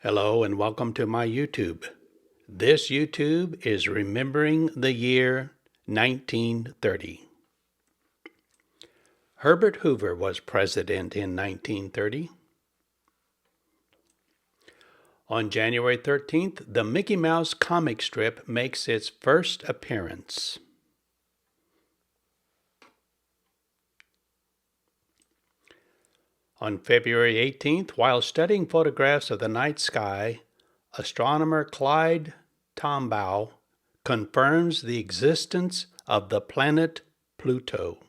Hello and welcome to my YouTube. This YouTube is remembering the year 1930. Herbert Hoover was president in 1930. On January 13th, the Mickey Mouse comic strip makes its first appearance. On February 18th, while studying photographs of the night sky, astronomer Clyde Tombaugh confirms the existence of the planet Pluto.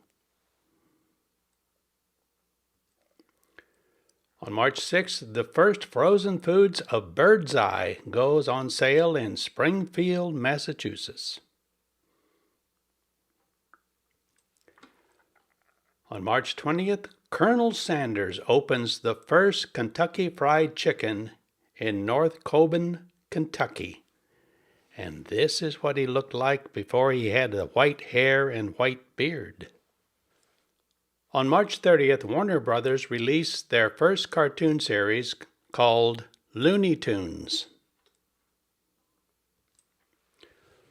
On March 6th, the first frozen foods of Bird's Eye goes on sale in Springfield, Massachusetts. On March 20th, Colonel Sanders opens the first Kentucky Fried Chicken in North Coben, Kentucky. And this is what he looked like before he had the white hair and white beard. On March 30th, Warner Brothers released their first cartoon series called Looney Tunes.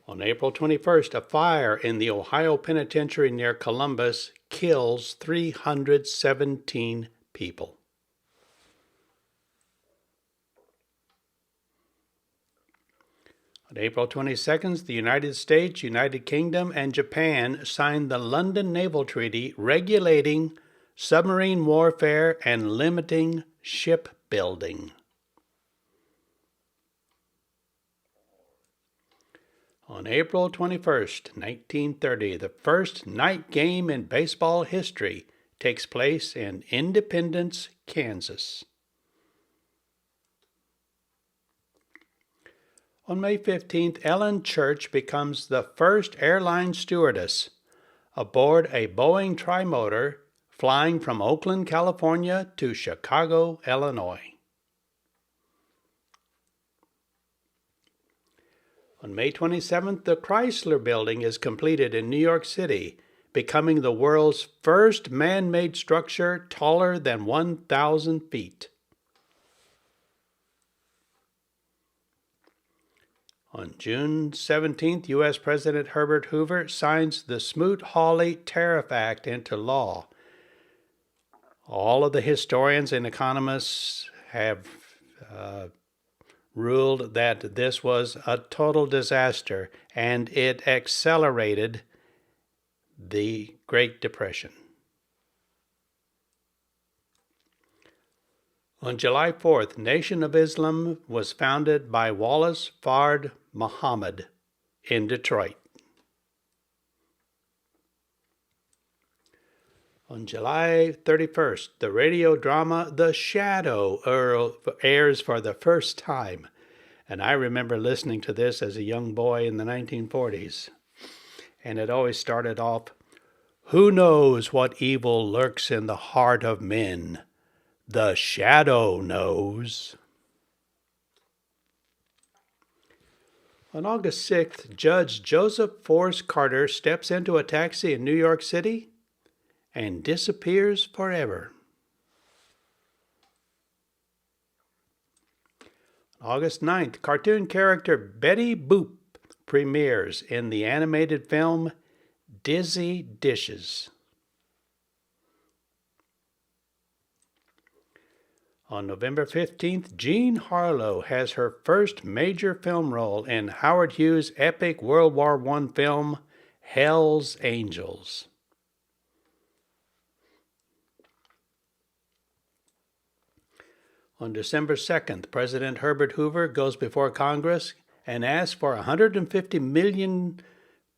On April 21st, a fire in the Ohio Penitentiary near Columbus kills 317 people. On April 22nd, the United States, United Kingdom, and Japan signed the London Naval Treaty regulating submarine warfare and limiting shipbuilding. On April 21st, 1930, the first night game in baseball history takes place in Independence, Kansas. On May 15th, Ellen Church becomes the first airline stewardess aboard a Boeing trimotor flying from Oakland, California to Chicago, Illinois. On May 27th, the Chrysler Building is completed in New York City, becoming the world's first man-made structure taller than 1,000 feet. On June 17th, U.S. President Herbert Hoover signs the Smoot-Hawley Tariff Act into law. All of the historians and economists have ruled that this was a total disaster, and it accelerated the Great Depression. On July 4th, Nation of Islam was founded by Wallace Fard Muhammad in Detroit. On July 31st, the radio drama The Shadow airs for the first time, and I remember listening to this as a young boy in the 1940s. And it always started off, "Who knows what evil lurks in the heart of men? The Shadow knows." On August 6th, Judge Joseph Force Carter steps into a taxi in New York City and disappears forever. August 9th, cartoon character Betty Boop premieres in the animated film Dizzy Dishes. On November 15th, Jean Harlow has her first major film role in Howard Hughes' epic World War I film Hell's Angels. On December 2nd, President Herbert Hoover goes before Congress and asks for $150 million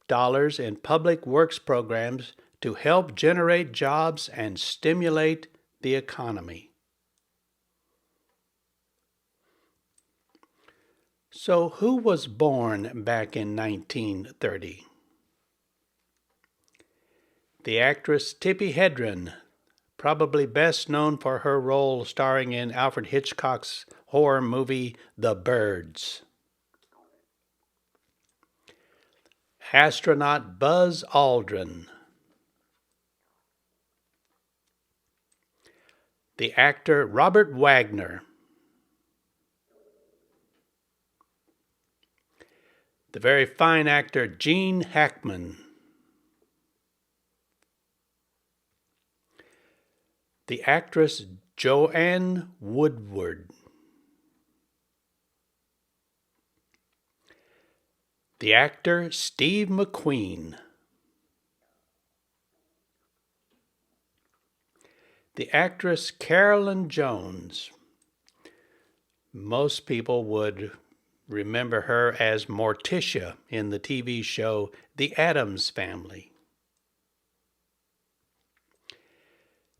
in public works programs to help generate jobs and stimulate the economy. So, who was born back in 1930? The actress Tippi Hedren, probably best known for her role starring in Alfred Hitchcock's horror movie The Birds. Astronaut Buzz Aldrin. The actor Robert Wagner. The very fine actor Gene Hackman. The actress Joanne Woodward. The actor Steve McQueen. The actress Carolyn Jones. Most people would remember her as Morticia in the TV show The Addams Family.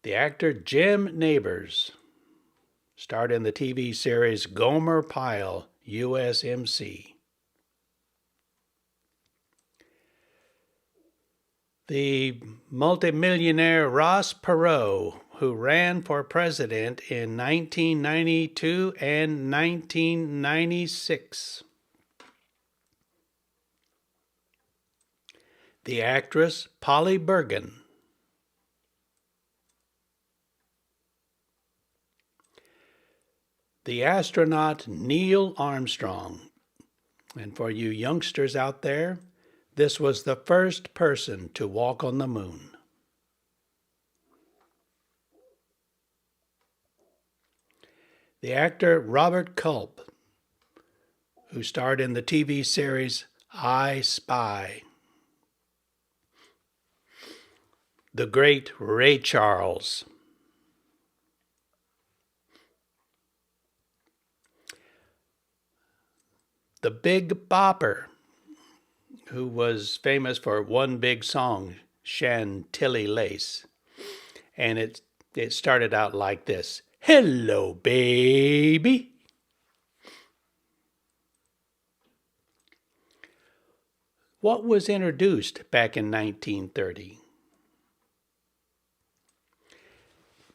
The actor Jim Nabors starred in the TV series Gomer Pyle, USMC. The multimillionaire Ross Perot, who ran for president in 1992 and 1996. The actress Polly Bergen. The astronaut Neil Armstrong. And for you youngsters out there, this was the first person to walk on the moon. The actor Robert Culp, who starred in the TV series I Spy. The great Ray Charles. The Big Bopper, who was famous for one big song, Chantilly Lace. And it started out like this. Hello, baby. What was introduced back in 1930?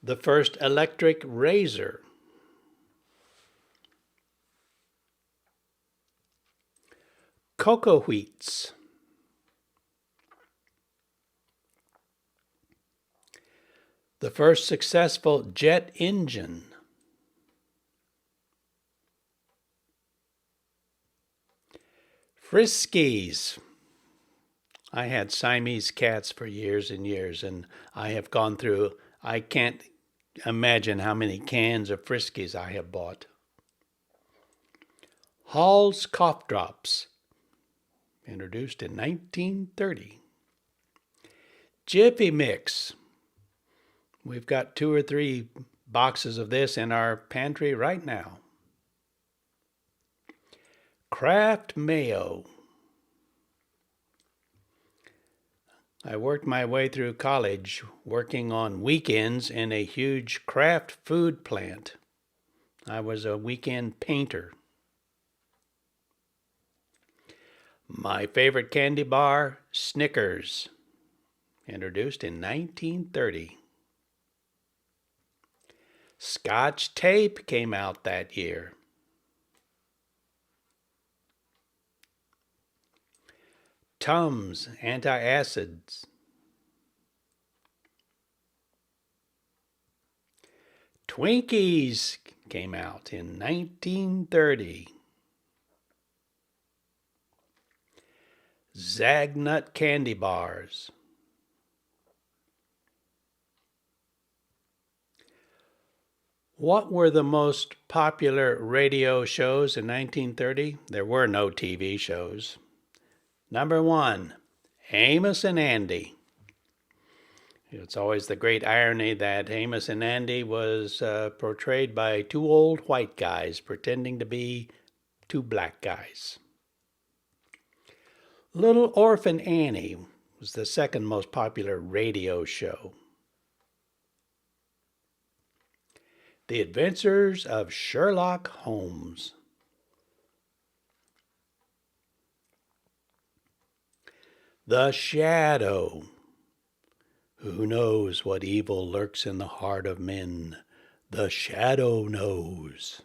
The first electric razor. Cocoa wheats. The first successful jet engine. Friskies. I had Siamese cats for years and years, and I have gone through, I can't imagine how many cans of Friskies I have bought. Hall's Cough Drops, introduced in 1930. Jiffy Mix. We've got 2 or 3 boxes of this in our pantry right now. Kraft Mayo. I worked my way through college working on weekends in a huge Kraft food plant. I was a weekend painter. My favorite candy bar, Snickers, introduced in 1930. Scotch tape came out that year. Tums antacids. Twinkies came out in 1930. Zagnut candy bars. What were the most popular radio shows in 1930? There were no TV shows. Number 1, Amos and Andy. It's always the great irony that Amos and Andy was portrayed by 2 old white guys pretending to be 2 black guys. Little Orphan Annie was the second most popular radio show. The Adventures of Sherlock Holmes. The Shadow. Who knows what evil lurks in the heart of men? The Shadow knows.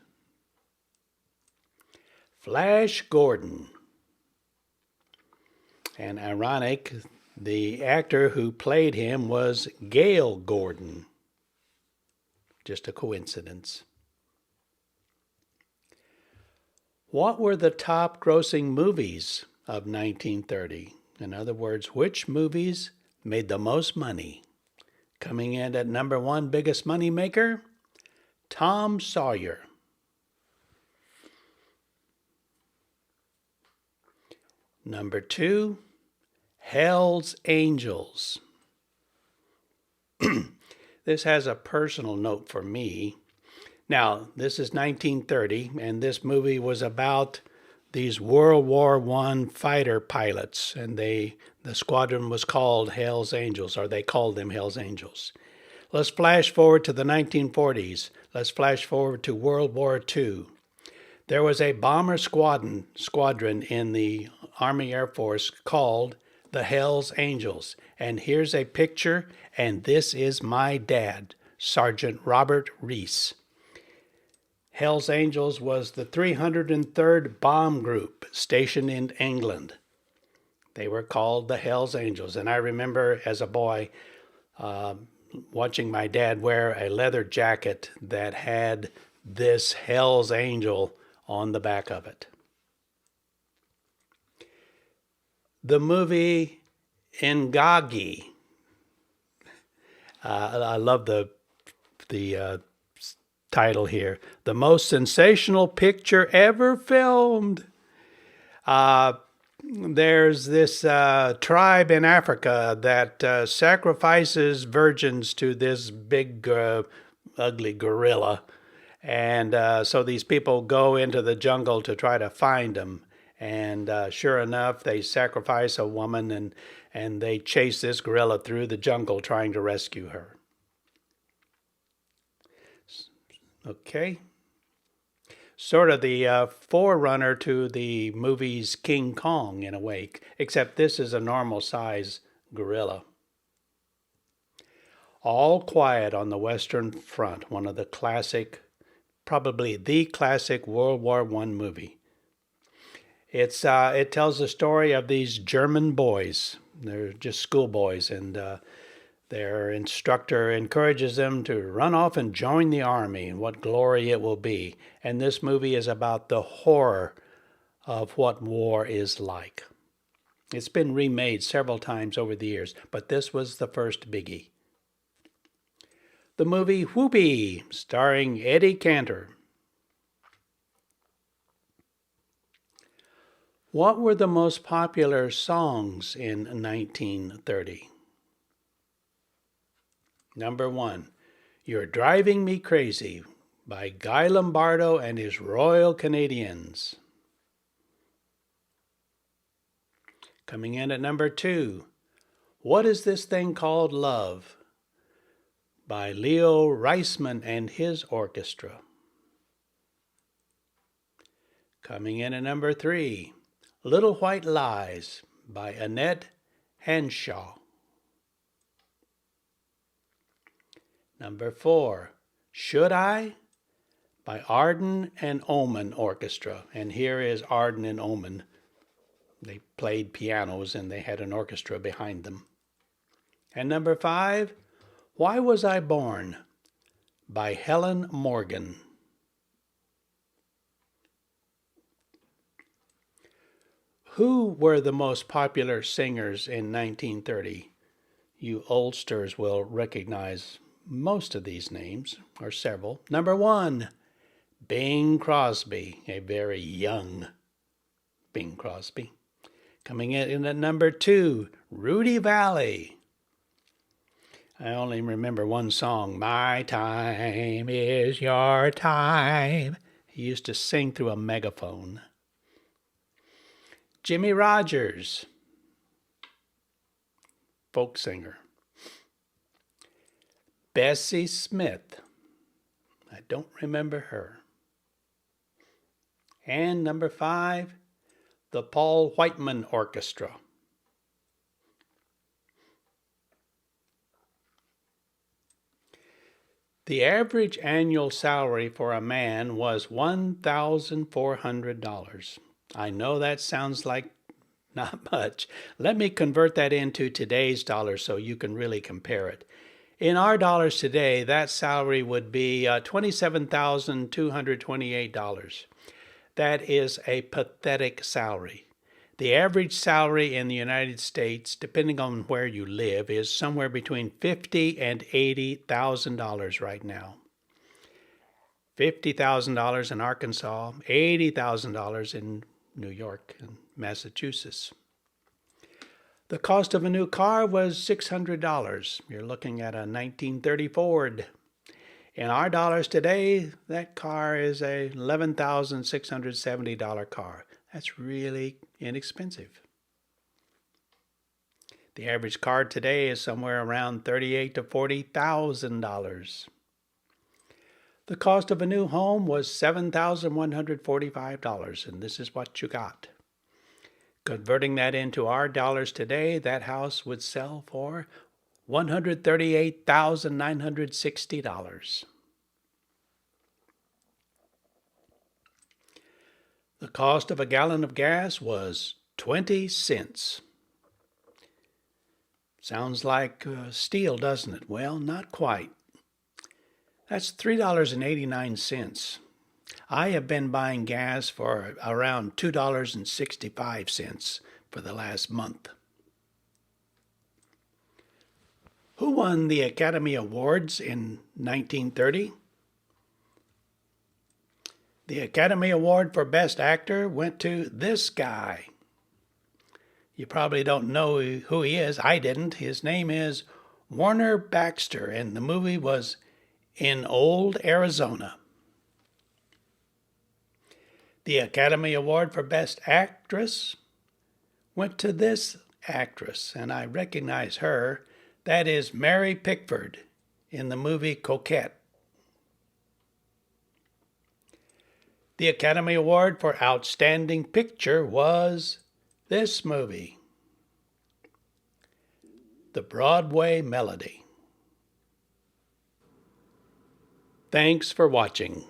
Flash Gordon. And ironic, the actor who played him was Gale Gordon. Just a coincidence. What were the top grossing movies of 1930? In other words, which movies made the most money? Coming in at number 1 biggest money maker, Tom Sawyer. Number 2, Hell's Angels. This has a personal note for me. Now, this is 1930, and this movie was about these World War I fighter pilots, and the squadron was called Hell's Angels, or they called them Hell's Angels. Let's flash forward to the 1940s. Let's flash forward to World War II. There was a bomber squadron in the Army Air Force called the Hell's Angels. And here's a picture, and this is my dad, Sergeant Robert Reese. Hell's Angels was the 303rd Bomb Group stationed in England. They were called the Hell's Angels. And I remember as a boy watching my dad wear a leather jacket that had this Hell's Angel on the back of it. The movie Ingagi. I love the title here. The most sensational picture ever filmed. There's this tribe in Africa that sacrifices virgins to this big, ugly gorilla. And so these people go into the jungle to try to find them. And sure enough, they sacrifice a woman and they chase this gorilla through the jungle trying to rescue her. Okay. Sort of the forerunner to the movies King Kong in a way, except this is a normal size gorilla. All Quiet on the Western Front, one of the classic, probably the classic World War I movie. It tells the story of these German boys. They're just schoolboys, and their instructor encourages them to run off and join the army, and what glory it will be. And this movie is about the horror of what war is like. It's been remade several times over the years, but this was the first biggie. The movie Whoopee, starring Eddie Cantor. What were the most popular songs in 1930? Number 1, You're Driving Me Crazy by Guy Lombardo and his Royal Canadians. Coming in at number 2, What Is This Thing Called Love by Leo Reisman and his orchestra. Coming in at number 3, Little White Lies by Annette Hanshaw. Number 4, Should I? By Arden and Oman Orchestra. And here is Arden and Oman. They played pianos and they had an orchestra behind them. And number 5, Why Was I Born? By Helen Morgan. Who were the most popular singers in 1930? You oldsters will recognize most of these names, or several. Number 1, Bing Crosby, a very young Bing Crosby. Coming in at number 2, Rudy Valley. I only remember one song, My Time Is Your Time. He used to sing through a megaphone. Jimmy Rogers, folk singer. Bessie Smith, I don't remember her. And number 5, the Paul Whiteman Orchestra. The average annual salary for a man was $1,400. I know that sounds like not much. Let me convert that into today's dollars so you can really compare it. In our dollars today, that salary would be $27,228. That is a pathetic salary. The average salary in the United States, depending on where you live, is somewhere between $50,000 and $80,000 right now. $50,000 in Arkansas, $80,000 in New York and Massachusetts. The cost of a new car was $600. You're looking at a 1930 Ford. In our dollars today, that car is a $11,670 car. That's really inexpensive. The average car today is somewhere around $38,000 to $40,000. The cost of a new home was $7,145, and this is what you got. Converting that into our dollars today, that house would sell for $138,960. The cost of a gallon of gas was 20 cents. Sounds like steel, doesn't it? Well, not quite. That's $3.89. I have been buying gas for around $2.65 for the last month. Who won the Academy Awards in 1930? The Academy Award for Best Actor went to this guy. You probably don't know who he is. I didn't. His name is Warner Baxter, and the movie was In Old Arizona. The Academy Award for Best Actress went to this actress, and I recognize her. That is Mary Pickford in the movie Coquette. The Academy Award for Outstanding Picture was this movie, The Broadway Melody. Thanks for watching.